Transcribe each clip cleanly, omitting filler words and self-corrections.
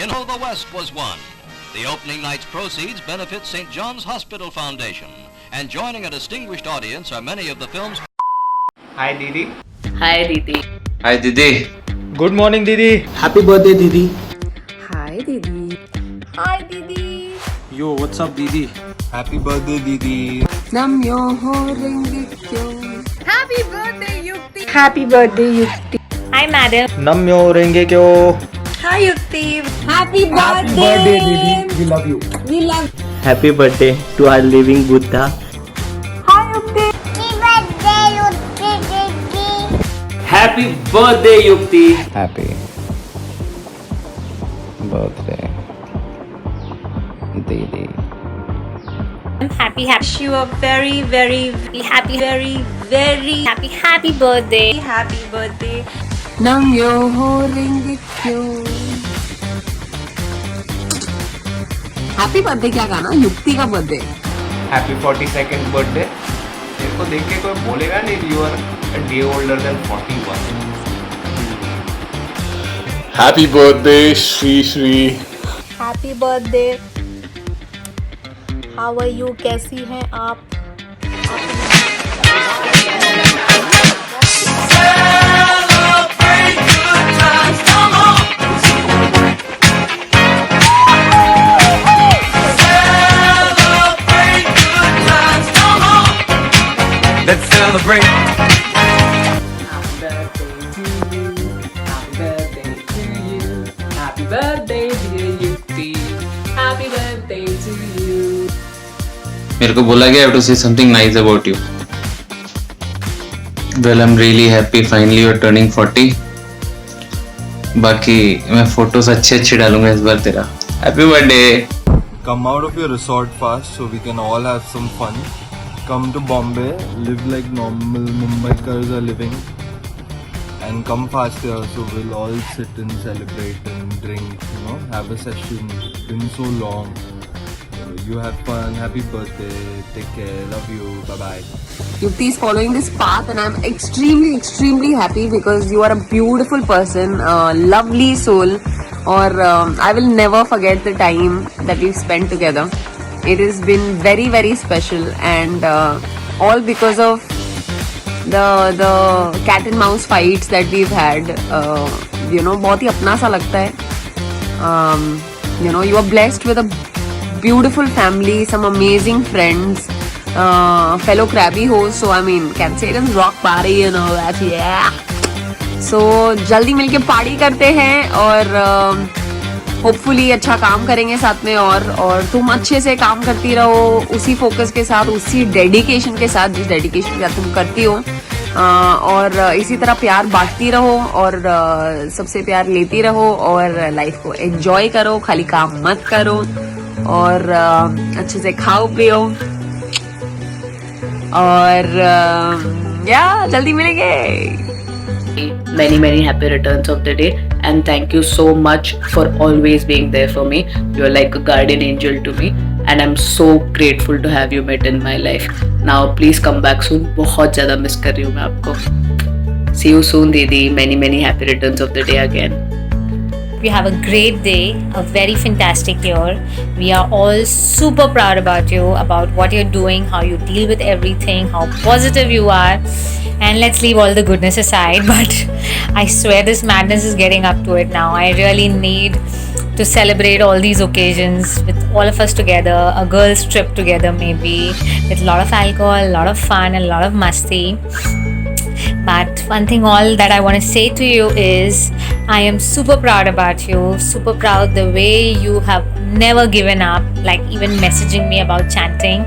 In All the West was one. The opening night's proceeds benefit St. John's Hospital Foundation. And joining a distinguished audience are many of the film's... Hi Didi. Hi Didi. Hi Didi. Good morning Didi. Happy birthday Didi. Hi Didi. Hi Didi. Yo, what's up Didi? Happy birthday Didi. Namyo ho ringikyo. Happy birthday Yukti. Happy birthday Yukti. Hi madam. Namyo renge kyo. Hi Yukti. Happy birthday Didi. We love you. We love. Happy birthday to our living Buddha. Hi Yukti. Happy birthday Yukti. Happy birthday Didi. I'm happy. Wish you a very happy birthday. Happy birthday. Namyo ho ringikyo. Happy birthday क्या गाना युक्ति का birthday Happy 42nd birthday. तेरे को देख के कोई बोलेगा नहीं you are a day older than 41. Happy birthday, Shri. Happy birthday. How are you? कैसी हैं आप? Let's celebrate. Happy birthday to you. Happy birthday to you. Happy birthday dear Yukti. Happy birthday to you. मेरे को बोला गया I have to say something nice about you. Well, I'm really happy finally you're turning 40. बाकी मैं photos अच्छे डालूंगा इस बार तेरा. Happy birthday. Come out of your resort fast so we can all have some fun. Come to Bombay, live like normal Mumbaikars are living, and come fast here so we'll all sit and celebrate and drink, have a session. It's been so long. You have fun. Happy birthday. Take care. Love you. Bye bye. Yukti is following this path and I'm extremely happy because you are a beautiful person, lovely soul, or I will never forget the time that we've spent together. It has been very special and all because of the cat and mouse fights that we've had. बहुत ही अपना सा लगता है. You are blessed with a beautiful family, some amazing friends, fellow Krabby hosts. So I mean, can say it is rock party and all that. Yeah. So जल्दी मिलके party करते हैं और होपफुली अच्छा काम करेंगे साथ में और तुम अच्छे से काम करती रहो उसी फोकस के साथ, उसी डेडिकेशन के साथ जिस डेडिकेशन के साथ तुम करती हो, और इसी तरह प्यार बांटती रहो और सबसे प्यार लेती रहो और लाइफ को एंजॉय करो, खाली काम मत करो और अच्छे से खाओ पियो और या जल्दी मिलेंगे. Many happy returns of the day, and thank you so much for always being there for me. You're like a guardian angel to me and I'm so grateful to have you met in my life. Now please come back soon. बहुत ज़्यादा miss कर रही हूँ मैं आपको. See you soon दीदी. Many happy returns of the day again. We have a great day, a very fantastic year. We are all super proud about you, about what you're doing, how you deal with everything, how positive you are. And let's leave all the goodness aside, but I swear this madness is getting up to it now. I really need to celebrate all these occasions with all of us together, a girls' trip together maybe, with a lot of alcohol, a lot of fun, and a lot of masti. But one thing all that I want to say to you is I am super proud about you, super proud the way you have never given up, like even messaging me about chanting.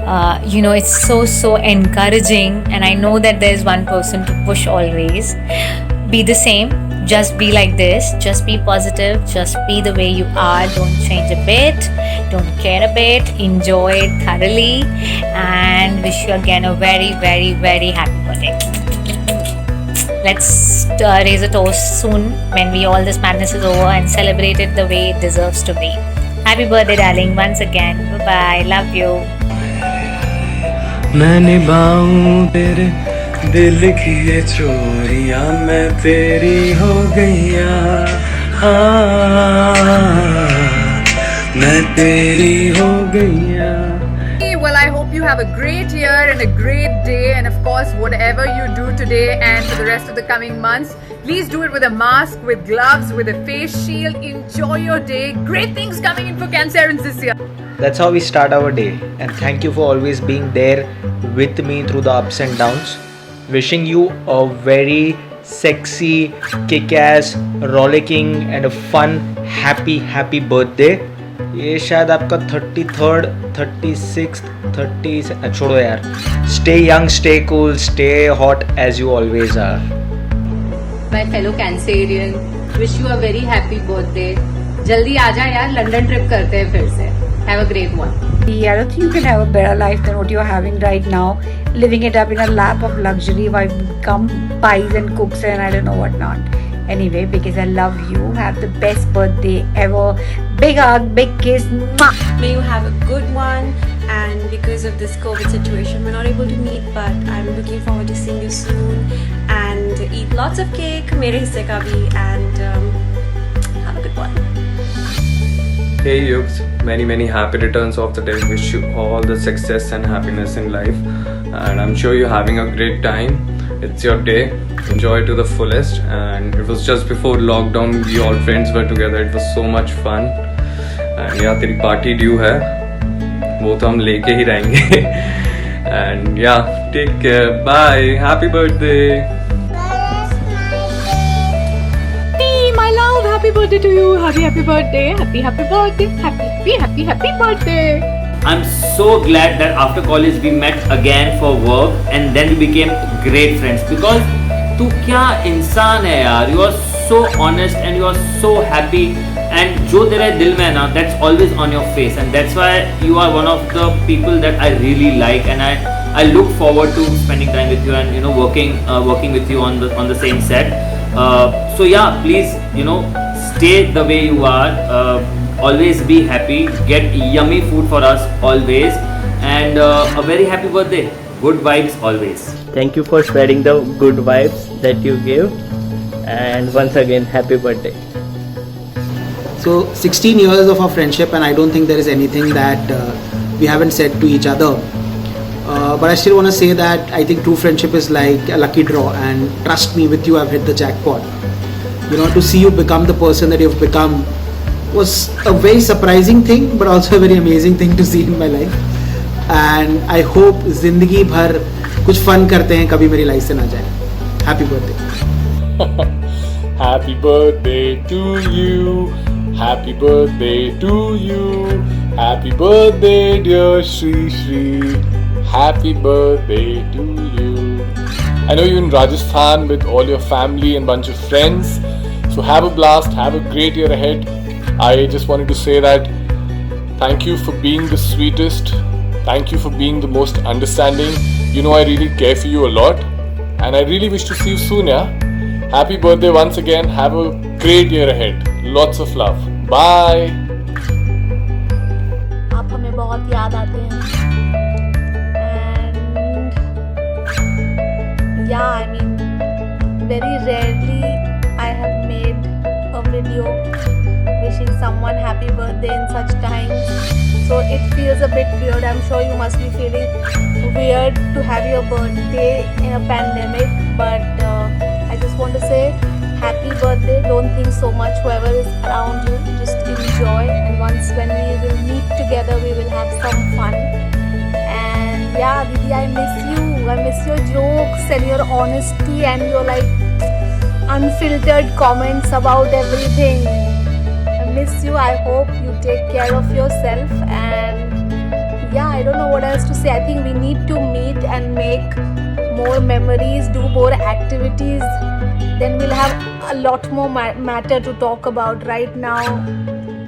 It's so encouraging, and I know that there's one person to push always. Be the same, just be like this, just be positive, just be the way you are, don't change a bit, don't care a bit, enjoy it thoroughly, and wish you again a very happy birthday. Let's raise a toast soon when all this madness is over and celebrate it the way it deserves to be. Happy birthday darling, once again. Bye, love you. मैं निभाऊं तेरे दिल की ये चोरियां, मैं तेरी हो गईया. मैं तेरी हो गईया. Well, I hope you have a great year and a great day, and of course, whatever you do today and for the rest of the coming months, please do it with a mask, with gloves, with a face shield. Enjoy your day. Great things coming in for Cancerans this year. That's how we start our day, and thank you for always being there with me through the ups and downs. Wishing you a very sexy, kick-ass, rollicking and a fun, happy birthday. ये शायद आपका 33rd, 36th, 30 छोड़ो यार. Stay young, stay cool, stay hot as you always are. My fellow Cancerian, wish you a very happy birthday. जल्दी आ जा यार, London trip करते हैं फिर से. Have a great one. I don't think you can have a better life than what you're having right now. Living it up in a lap of luxury while come pies and cooks and I don't know what not. Anyway, because I love you, have the best birthday ever. Big hug, big kiss. Mwah! May you have a good one. And because of this COVID situation, we're not able to meet, but I'm looking forward to seeing you soon. And eat lots of cake, mere hisse ka bhi, and have a good one. Hey Yugs, many happy returns of the day. Wish you all the success and happiness in life, and I'm sure you're having a great time. It's your day, enjoy it to the fullest. And it was just before lockdown, we all friends were together. It was so much fun. And yeah, तेरी party due है, वो तो हम लेके ही रहेंगे. And yeah, take care, bye, happy birthday. My love, happy birthday to you. Happy birthday. Happy birthday. Happy birthday. I'm so glad that after college we met again for work and then we became great friends because तू क्या इंसान है यार. You are so honest and you are so happy and जो तेरे दिल में है ना, that's always on your face, and that's why you are one of the people that I really like, and I look forward to spending time with you and you know working with you on the same set. So yeah, please stay the way you are. Always be happy. Get yummy food for us always, and a very happy birthday. Good vibes always. Thank you for spreading the good vibes that you give, and once again, happy birthday. So 16 years of our friendship, and I don't think there is anything that we haven't said to each other. But I still want to say that I think true friendship is like a lucky draw, and trust me, with you I've hit the jackpot. To see you become the person that you've become was a very surprising thing, but also a very amazing thing to see in my life. And I hope जिंदगी भर कुछ fun करते हैं, कभी मेरी life से ना जाए. Happy birthday. Happy birthday to you. Happy birthday to you. Happy birthday, dear Shri Shri. Happy birthday to you. I know you're in Rajasthan with all your family and bunch of friends. So have a blast, have a great year ahead. I just wanted to say that thank you for being the sweetest. Thank you for being the most understanding. I really care for you a lot. And I really wish to see you soon, yeah? Happy birthday once again. Have a great year ahead. Lots of love. Bye. आप हमें बहुत याद आते हैं. And yeah, I mean, very rarely I have made a video wishing someone happy birthday in such times, so it feels a bit weird. I'm sure you must be feeling weird to have your birthday in a pandemic, but I just want to say happy birthday. Don't think so much, whoever is around you, just enjoy, and when we will meet together we will have some fun. And yeah, Didi, I miss you. I miss your jokes and your honesty and your unfiltered comments about everything. I miss you. I hope you take care of yourself, and yeah, I don't know what else to say. I think we need to meet and make more memories, do more activities. Then we'll have a lot more matter to talk about. Right now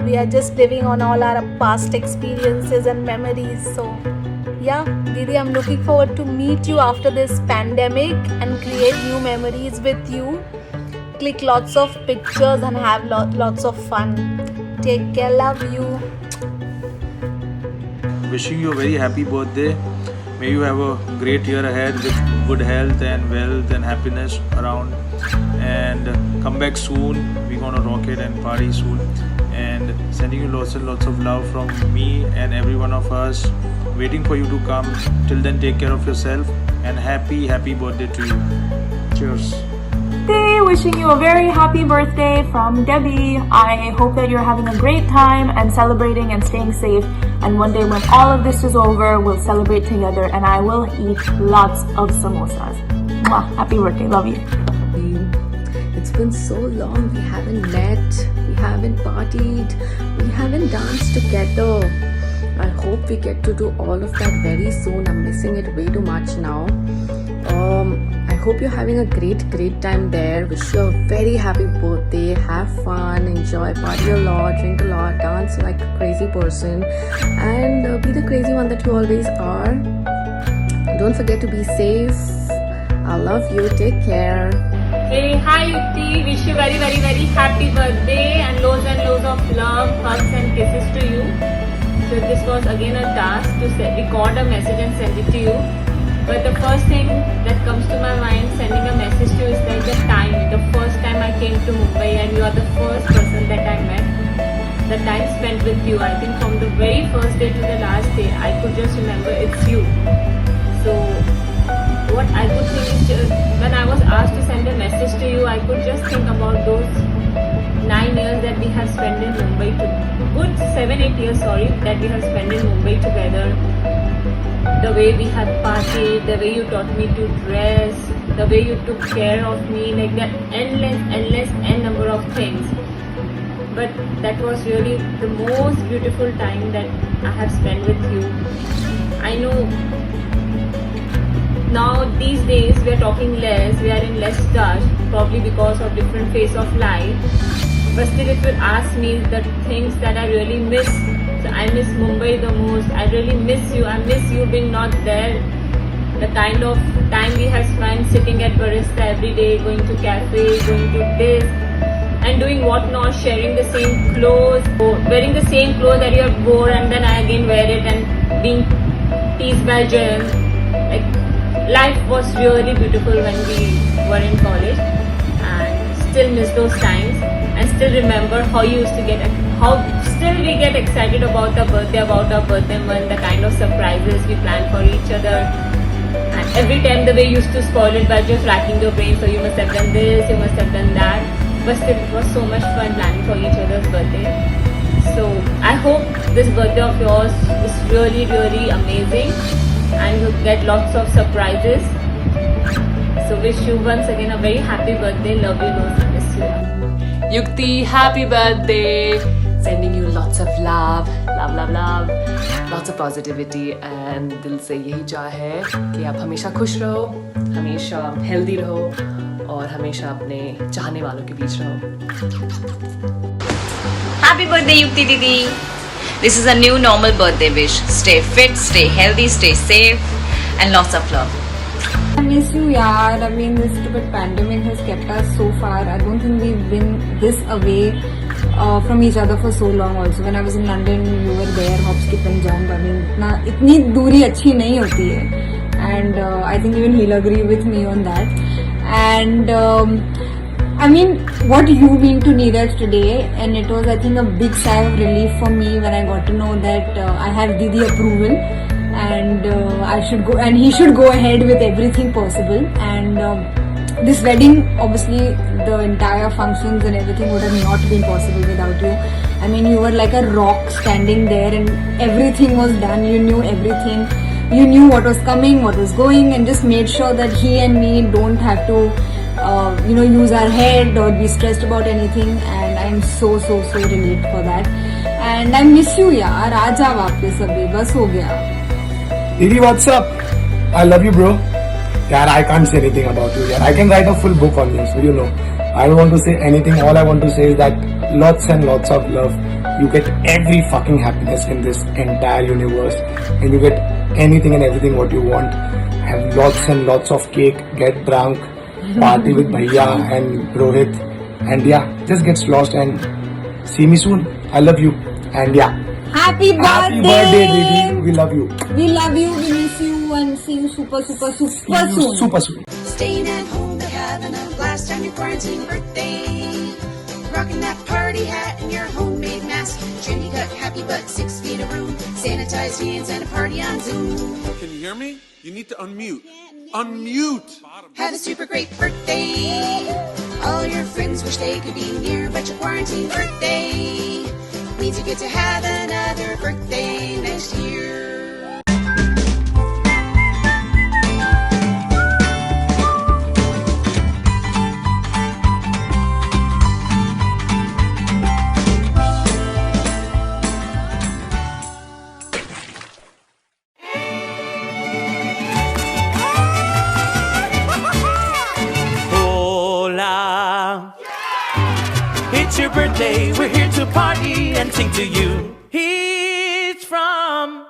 we are just living on all our past experiences and memories. So yeah, Didi, I'm looking forward to meet you after this pandemic and create new memories with you. Click lots of pictures and have lots of fun. Take care, love you. Wishing you a very happy birthday. May you have a great year ahead with good health and wealth and happiness around. And Come back soon. We're gonna rock it and party soon. And sending you lots and lots of love from me and every one of us. Waiting for you to come. Till then, take care of yourself and happy birthday to you. Cheers. Hey, wishing you a very happy birthday from Debbie. I hope that you're having a great time and celebrating and staying safe. And one day when all of this is over, we'll celebrate together and I will eat lots of samosas. Mwah, happy birthday, love you. It's been so long, we haven't met, we haven't partied, we haven't danced together. I hope we get to do all of that very soon. I'm missing it way too much now. I hope you're having a great time there. Wish you a very happy birthday. Have fun, enjoy, party a lot, drink a lot, dance like a crazy person, and be the crazy one that you always are. Don't forget to be safe. I love you. Take care. Hey, hi Yukti. Wish you very happy birthday and loads of love, hugs and kisses to you. So this was again a task to record a message and send it to you. But the first thing that comes to my mind sending a message to you is like the first time I came to Mumbai and you are the first person that I met. The time spent with you, I think from the very first day to the last day, I could just remember it's you. So what I could think is when I was asked to send a message to you, I could just think about those 9 years that we have spent in Mumbai, good 7-8 years, that we have spent in Mumbai together. The way we have partied, the way you taught me to dress, the way you took care of me, like that endless number of things. But that was really the most beautiful time that I have spent with you. I know now these days we are talking less, we are in less touch, probably because of different phase of life. But still, if you ask me the things that I really miss, so I miss Mumbai the most. I really miss you. I miss you being not there. The kind of time we have spent sitting at barista every day, going to cafe, going to this, and doing what not, sharing the same clothes, wearing the same clothes that you have worn, and then I again wear it, and being teased by Jen. Like, life was really beautiful when we were in college, and still miss those times. And still remember how you used to still we get excited about our birthday month, the kind of surprises we plan for each other. And every time the way you used to spoil it by just racking your brain, so you must have done this, you must have done that. But still it was so much fun planning for each other's birthday. So I hope this birthday of yours is really amazing and you get lots of surprises. So wish you once again a very happy birthday. Love you, loads, and miss you. Yukti, happy birthday! Sending you lots of love, lots of positivity, and दिल से यही चाह है कि आप हमेशा खुश रहो, हमेशा healthy रहो, और हमेशा अपने चाहने वालों के बीच रहो. Happy birthday, Yukti Didi! This is a new normal birthday wish. Stay fit, stay healthy, stay safe, and lots of love. I miss you, yaar. I mean, this stupid pandemic has kept us so far. I don't think we've been this away from each other for so long. Also, when I was in London, you were there, hop, skip and jump. I mean, itni duri achhi nahi hoti hai. And I think even he'll agree with me on that. And I mean, what you mean to Neeraj today, and it was, I think, a big sigh of relief for me when I got to know that I have Didi approval. And I should go, and he should go ahead with everything possible. And this wedding, obviously, the entire functions and everything would have not been possible without you. I mean, you were like a rock standing there, and everything was done. You knew everything. You knew what was coming, what was going, and just made sure that he and me don't have to, use our head or be stressed about anything. And I'm so relieved for that. And I miss you, yaar. Aaja वापस अभी बस हो गया. Didi, what's up? I love you, bro. Yeah, I can't say anything about you. Yeah, I can write a full book on you, so you know. I don't want to say anything. All I want to say is that lots and lots of love. You get every fucking happiness in this entire universe, and you get anything and everything what you want. Have lots and lots of cake. Get drunk. Party with Bhaiya and Rohit. And yeah, just get lost and see me soon. I love you. And yeah. Happy birthday! Happy birthday, Didi. We love you. We love you, we miss you, and see you super soon. Super soon. Staying at home, having a blast on your quarantine birthday. Rocking that party hat and your homemade mask. Trendy cut, happy butt, 6 feet of room. Sanitized hands and a party on Zoom. Can you hear me? You need to unmute. Unmute! Have a super great birthday. All your friends wish they could be near, but your quarantine birthday means you get to have another birthday next year. It's your birthday, we're here to party and sing to you. He's from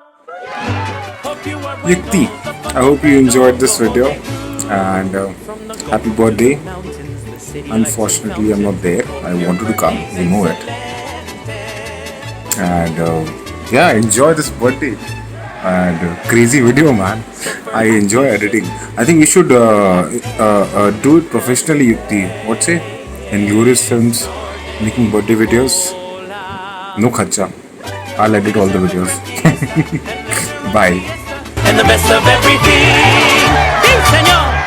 Yukti, I hope you enjoyed this video and happy birthday. Unfortunately, I'm not there. I wanted to come, you know it. And yeah, enjoy this birthday. And crazy video, man. I enjoy editing. I think we should do it professionally, Yukti. What's it? In Glorious Films, making birthday videos. No khacha. I'll edit all the videos. Bye. And the best of everything. Sí, señor.